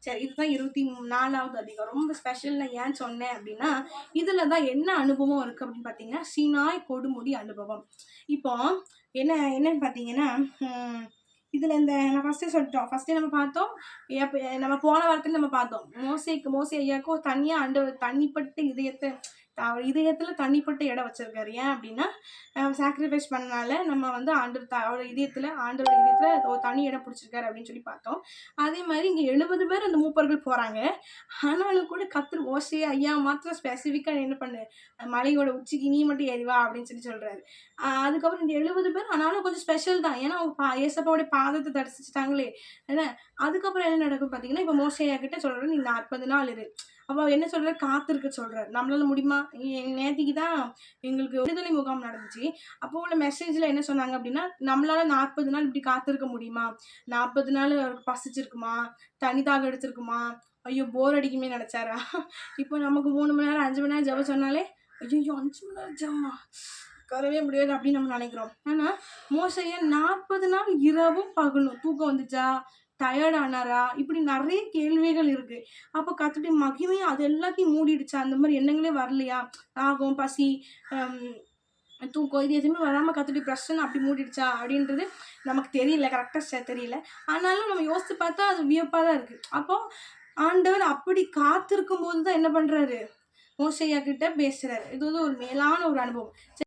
சரி, இதுதான் 24வது அதிகாரம். ரொம்ப ஸ்பெஷல் நான் ஏன் சொன்னேன் அப்படின்னா, இதுல தான் என்ன அனுபவம் இருக்கு அப்படின்னு பார்த்தீங்கன்னா, சீனாய் கொடுமுடி அனுபவம். இப்போ என்னன்னு பார்த்தீங்கன்னா, ம் இதுல நான் ஃபர்ஸ்ட்டே சொல்லிட்டோம். ஃபர்ஸ்ட்டே நம்ம பார்த்தோம். நம்ம போன வாரத்துல நம்ம பார்த்தோம். மோசே ஐயாவுக்கும் தனியா ஆண்டவர் தனிப்பட்ட அவர் இதயத்துல தனிப்பட்ட இடம் வச்சிருக்காரு. ஏன் அப்படின்னா, சாக்ரிஃபைஸ் பண்ணனால நம்ம வந்து அவர் ஆண்டவர் இதயத்துல ஒரு தனி இடம் பிடிச்சிருக்காரு அப்படின்னு சொல்லி பார்த்தோம். அதே மாதிரி இங்க 70 பேர் அந்த மூப்பர்கள் போறாங்க. ஆனாலும் கூட கர்த்தர் மோசே ஐயா மாத்திரம் ஸ்பெசிஃபிக்கா என்ன பண்ணு, மலையோட உச்சிக்கு நீ மட்டும் ஏறி வா அப்படின்னு சொல்றாரு. அதுக்கப்புறம் இந்த 70 பேர் ஆனாலும் கொஞ்சம் ஸ்பெஷல் தான். ஏன்னா அவங்க ஏசப்பாவுடைய பாதத்தை தரிசிச்சுட்டாங்களே. என்ன அதுக்கப்புறம் என்ன நடக்கும் பார்த்தீங்கன்னா, இப்ப மோசே ஐயா கிட்ட சொல்றாரு, நீ 40 நாள் இரு. அப்ப என்ன சொல்றாரு, காத்திருக்க சொல்றாரு. நம்மளால முடியுமா? நேத்திக்கு தான் எங்களுக்கு விடுதலை முகாம் நடந்துச்சு. அப்போ உள்ள மெசேஜ்ல என்ன சொன்னாங்க அப்படின்னா, நம்மளால 40 நாள் இப்படி காத்திருக்க முடியுமா? 40 நாள் அவருக்கு பசிச்சிருக்குமா? தண்ணி தாகம் எடுத்திருக்குமா? ஐயோ! போர் அடிக்குமே நெனச்சாரா? இப்போ நமக்கு 3 மணி நேரம், 5 மணி நேரம் ஜெபம் சொன்னாலே, ஐயய்யோ! 5 மணி நேரம் ஜெபமா? உட்காரவே முடியாது அப்படின்னு நம்ம நெனைக்கிறோம். ஆனா, மோசே 40 நாள் இரவும் பகலும் தூக்கம் வந்துச்சா? டயர்ட் ஆனாரா? இப்படி நெறைய கேள்விகள் இருக்கு. அப்ப கர்த்தருடைய மகிமை அது எல்லாத்தையும் மூடிடுச்சா? அந்த மாரி எண்ணங்களே வரலையா? தாகம், பசி, அம் தூக்கம் இது எதுவுமே வராம கர்த்தருடைய பிரசன்னம் அப்படி மூடிடுச்சா? அப்படின்றது நமக்கு தெரியல. கரெக்ட்டா தெரியல. ஆனாலும் நம்ம யோசிச்சு பார்த்தா அது வியப்பா தான் இருக்கு. அப்போ ஆண்டவர் அப்படி காத்திருக்கும்போது தான் என்ன பண்றாரு? மோசே ஐயா கிட்ட பேசுறாரு. இது வந்து ஒரு மேலான ஒரு அனுபவம்.